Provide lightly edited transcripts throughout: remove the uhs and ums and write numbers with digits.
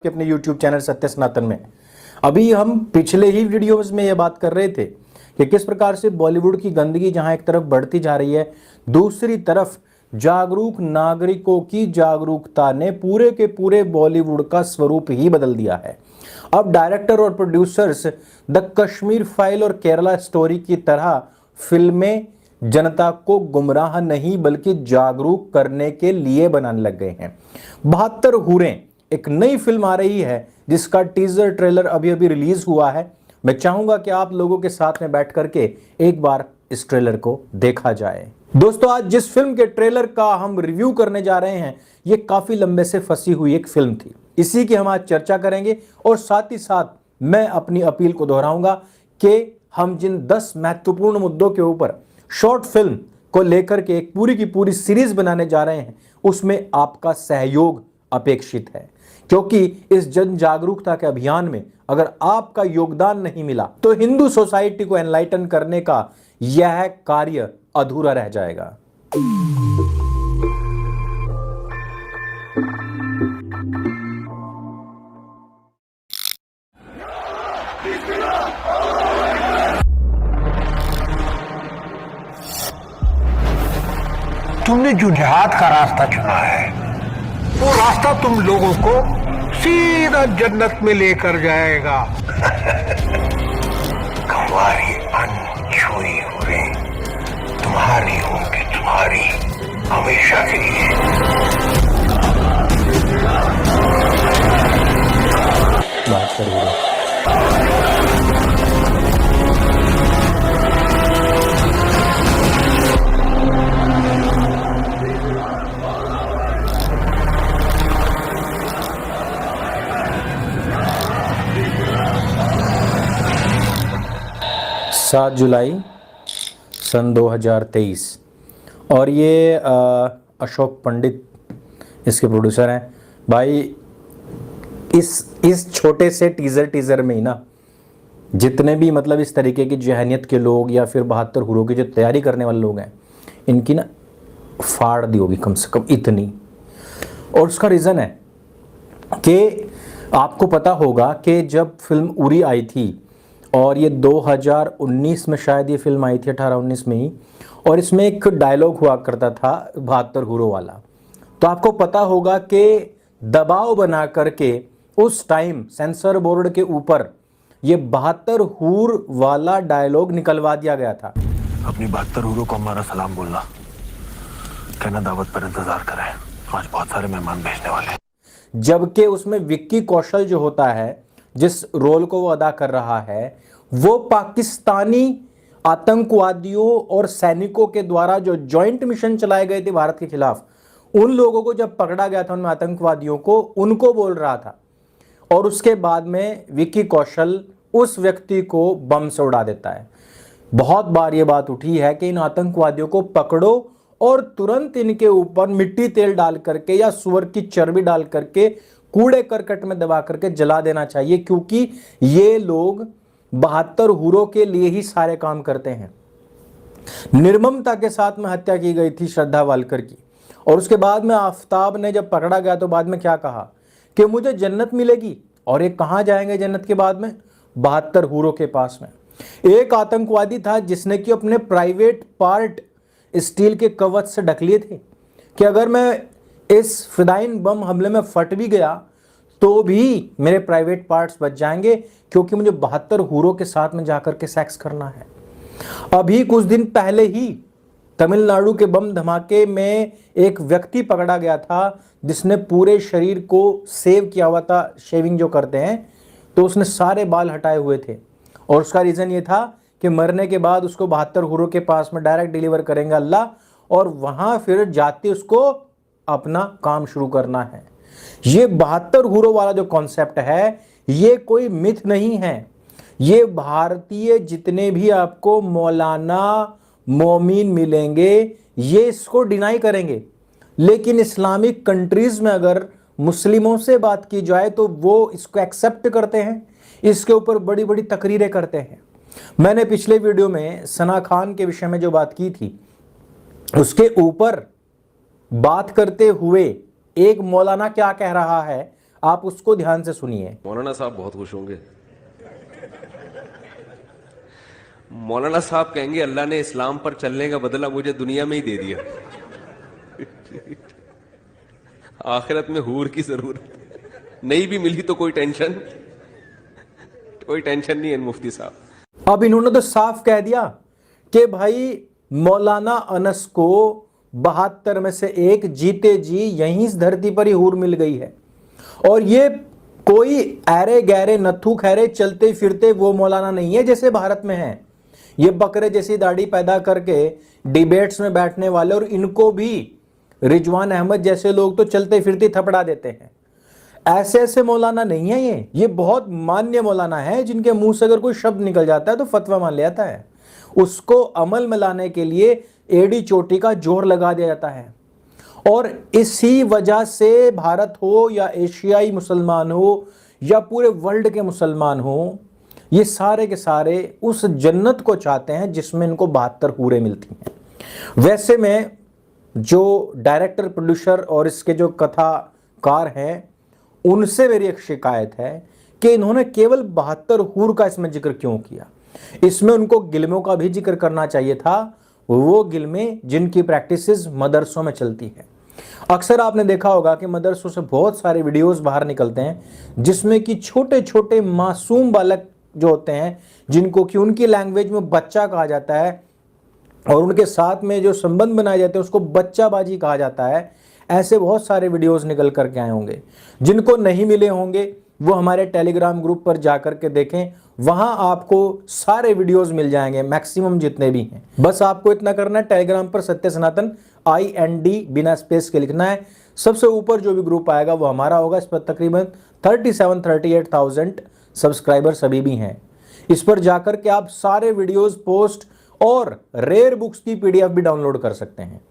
कि अपने YouTube channel सत्य सनातन में अभी हम पिछले ही वीडियोस में यह बात कर रहे थे कि किस प्रकार से बॉलीवुड की गंदगी जहां एक तरफ बढ़ती जा रही है, दूसरी तरफ जागरूक नागरिकों की जागरूकता ने पूरे के पूरे बॉलीवुड का स्वरूप ही बदल दिया है। अब डायरेक्टर और प्रोड्यूसर्स द कश्मीर फाइल और केरला स्टोरी की तरह फिल्में जनता को गुमराह नहीं बल्कि जागरूक करने के लिए बनाने लग गए हैं। 72 हूरें एक नई फिल्म आ रही है जिसका टीजर ट्रेलर अभी अभी रिलीज हुआ है। मैं चाहूंगा कि आप लोगों के साथ में बैठ करके एक बार इस ट्रेलर को देखा जाए। दोस्तों, आज जिस फिल्म के ट्रेलर का हम रिव्यू करने जा रहे हैं ये काफी लंबे से फंसी हुई एक फिल्म थी। इसी की हम आज चर्चा करेंगे और साथ ही साथ मैं अपनी अपील को दोहराऊंगा कि हम जिन 10 महत्वपूर्ण मुद्दों के ऊपर शॉर्ट फिल्म को लेकर के एक पूरी की पूरी सीरीज बनाने जा रहे हैं उसमें आपका सहयोग अपेक्षित है, क्योंकि इस जन जागरूकता के अभियान में अगर आपका योगदान नहीं मिला तो हिंदू सोसाइटी को एनलाइटन करने का यह कार्य अधूरा रह जाएगा। तुमने जो जिहाद का रास्ता चुना है वो रास्ता तुम लोगों को सीधा जन्नत में लेकर जाएगा। हमारी अनछुई हुए तुम्हारी होंगी, तुम्हारी हमेशा के लिए। बात करिए। 7 जुलाई सन 2023 और ये अशोक पंडित इसके प्रोड्यूसर हैं। भाई इस छोटे से टीज़र में ही ना जितने भी मतलब इस तरीके की जहनियत के लोग या फिर 72 हुरों की जो तैयारी करने वाले लोग हैं इनकी ना फाड़ दी होगी कम से कम इतनी। और उसका रीज़न है कि आपको पता होगा कि जब फिल्म उरी आई थी और ये 2019 में शायद ये फिल्म आई थी 18-19 में ही, और इसमें एक डायलॉग हुआ करता था 72 हुरों वाला। तो आपको पता होगा कि दबाव बना करके उस टाइम सेंसर बोर्ड के ऊपर ये 72 हूर वाला डायलॉग निकलवा दिया गया था। अपनी 72 हूरों को हमारा सलाम बोलना, कहना दावत पर इंतजार करें, आज बहुत सारे मेहमान भेजने वाले हैं। जबकि उसमें विक्की कौशल जो होता है जिस रोल को वो अदा कर रहा है वो पाकिस्तानी आतंकवादियों और सैनिकों के द्वारा जो जॉइंट मिशन चलाए गए थे भारत के खिलाफ, उन लोगों को जब पकड़ा गया था उनमें आतंकवादियों को, उनको बोल रहा था। और उसके बाद में विक्की कौशल उस व्यक्ति को बम से उड़ा देता है। बहुत बार ये बात उठी है कि इन आतंकवादियों को पकड़ो और तुरंत इनके ऊपर मिट्टी तेल डाल करके या सुअर की चर्बी डाल करके कूड़े करकट में दबा करके जला देना चाहिए, क्योंकि ये लोग 72 हूरों के लिए ही सारे काम करते हैं। निर्ममता के साथ में हत्या की गई थी श्रद्धा वालकर की। और उसके बाद में आफ्ताब ने जब पकड़ा गया तो बाद में क्या कहा कि मुझे जन्नत मिलेगी। और ये कहां जाएंगे जन्नत के बाद में? 72 हूरों के पास में। एक आतंकवादी था जिसने कि अपने प्राइवेट पार्ट स्टील के कवच से ढक लिए थे कि अगर मैं इस फिदाइन बम हमले में फट भी गया तो भी मेरे प्राइवेट पार्ट्स बच जाएंगे, क्योंकि मुझे 72 हूरों के साथ में जाकर के सेक्स करना है। अभी कुछ दिन पहले ही तमिलनाडु के बम धमाके में एक व्यक्ति पकड़ा गया था जिसने पूरे शरीर को सेव किया हुआ था, शेविंग जो करते हैं, तो उसने सारे बाल हटाए हुए थे। और उसका रीज़न ये था कि मरने के बाद उसको 72 हूरों के पास में डायरेक्ट डिलीवर करेंगे अल्लाह, और वहां फिर जाते उसको अपना काम शुरू करना है। ये 72 हूरों वाला जो कॉन्सेप्ट है ये कोई मिथ नहीं है। ये भारतीय जितने भी आपको मौलाना मोमिन मिलेंगे ये इसको डिनाई करेंगे, लेकिन इस्लामिक कंट्रीज में अगर मुस्लिमों से बात की जाए तो वो इसको एक्सेप्ट करते हैं, इसके ऊपर बड़ी बड़ी तकरीरें करते हैं। मैंने पिछले वीडियो में सना खान के विषय में जो बात की थी उसके ऊपर बात करते हुए एक मौलाना क्या कह रहा है आप उसको ध्यान से सुनिए। मौलाना साहब बहुत खुश होंगे। मौलाना साहब कहेंगे अल्लाह ने इस्लाम पर चलने का बदला मुझे दुनिया में ही दे दिया। आखिरत में हूर की जरूरत नहीं भी मिली तो कोई टेंशन नहीं है मुफ्ती साहब। अब इन्होंने तो साफ कह दिया कि भाई मौलाना अनस को 72 में से एक जीते जी यहीं इस धरती पर ही हूर मिल गई है। और ये कोई ऐरे गहरे नथु खैरे चलते फिरते वो मौलाना नहीं है जैसे भारत में है। ये बकरे जैसी दाढ़ी पैदा करके डिबेट्स में बैठने वाले, और इनको भी रिजवान अहमद जैसे लोग तो चलते फिरते थपड़ा देते हैं। ऐसे ऐसे मौलाना नहीं है ये बहुत मान्य मौलाना है जिनके मुंह से अगर कोई शब्द निकल जाता है तो फतवा मान लिया जाता है। उसको अमल में लाने के लिए एड़ी चोटी का जोर लगा दिया जाता है। और इसी वजह से भारत हो या एशियाई मुसलमान हो या पूरे वर्ल्ड के मुसलमान हो, ये सारे के सारे उस जन्नत को चाहते हैं जिसमें इनको 72 हूरें मिलती हैं। वैसे में जो डायरेक्टर, प्रोड्यूसर और इसके जो कथाकार हैं उनसे मेरी एक शिकायत है कि इन्होंने केवल 72 हूर का इसमें जिक्र क्यों किया। इसमें उनको गिल्मों का भी जिक्र करना चाहिए था, वो गिल्में जिनकी प्रैक्टिसेस मदरसों में चलती है। अक्सर आपने देखा होगा कि मदरसों से बहुत सारे वीडियोस बाहर निकलते हैं जिसमें कि छोटे छोटे मासूम बालक जो होते हैं, जिनको कि उनकी लैंग्वेज में बच्चा कहा जाता है और उनके साथ में जो संबंध बनाए जाते हैं उसको बच्चाबाजी कहा जाता है। ऐसे बहुत सारे वीडियोस निकल करके आए होंगे। जिनको नहीं मिले होंगे वो हमारे टेलीग्राम ग्रुप पर जाकर के देखें, वहां आपको सारे वीडियोस मिल जाएंगे, मैक्सिमम जितने भी हैं। बस आपको इतना करना है, टेलीग्राम पर सत्य सनातन IND बिना स्पेस के लिखना है। सबसे ऊपर जो भी ग्रुप आएगा वो हमारा होगा। इस पर तकरीबन 37-38,000 सब्सक्राइबर्स अभी भी हैं। इस पर जाकर के आप सारे वीडियोस, पोस्ट और रेयर बुक्स की PDF भी डाउनलोड कर सकते हैं।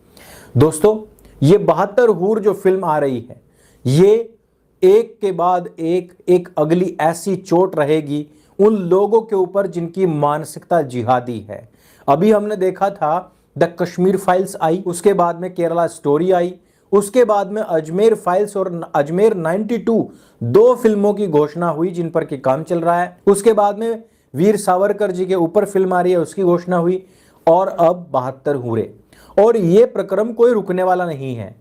दोस्तों, ये 72 हूर जो फिल्म आ रही है, ये एक के बाद एक अगली ऐसी चोट रहेगी उन लोगों के ऊपर जिनकी मानसिकता जिहादी है। अभी हमने देखा था द कश्मीर फाइल्स आई, उसके बाद में केरला स्टोरी आई, उसके बाद में अजमेर फाइल्स और अजमेर 92 दो फिल्मों की घोषणा हुई जिन पर कि काम चल रहा है। उसके बाद में वीर सावरकर जी के ऊपर फिल्म आ रही है, उसकी घोषणा हुई, और अब 72 हूरे। और ये प्रक्रम कोई रुकने वाला नहीं है।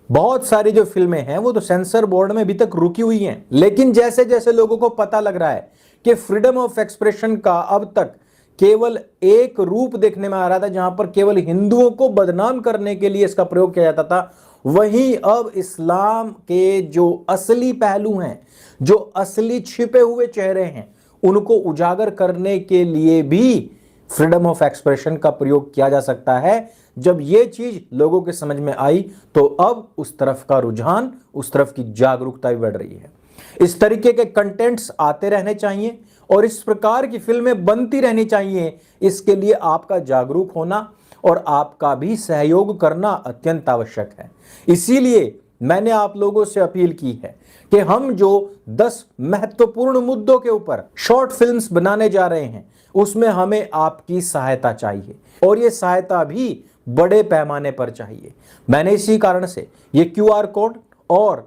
बहुत सारी जो फिल्में हैं वो तो सेंसर बोर्ड में अभी तक रुकी हुई हैं, लेकिन जैसे जैसे लोगों को पता लग रहा है कि फ्रीडम ऑफ एक्सप्रेशन का अब तक केवल एक रूप देखने में आ रहा था जहां पर केवल हिंदुओं को बदनाम करने के लिए इसका प्रयोग किया जाता था, वहीं अब इस्लाम के जो असली पहलू हैं, जो असली छिपे हुए चेहरे हैं, उनको उजागर करने के लिए भी फ्रीडम ऑफ एक्सप्रेशन का प्रयोग किया जा सकता है। जब ये चीज लोगों के समझ में आई तो अब उस तरफ का रुझान, उस तरफ की जागरूकता भी बढ़ रही है। इस तरीके के कंटेंट्स आते रहने चाहिए और इस प्रकार की फिल्में बनती रहनी चाहिए। इसके लिए आपका जागरूक होना और आपका भी सहयोग करना अत्यंत आवश्यक है। इसीलिए मैंने आप लोगों से अपील की है कि हम जो 10 महत्वपूर्ण मुद्दों के ऊपर शॉर्ट फिल्म्स बनाने जा रहे हैं उसमें हमें आपकी सहायता चाहिए, और ये सहायता भी बड़े पैमाने पर चाहिए। मैंने इसी कारण से ये QR कोड और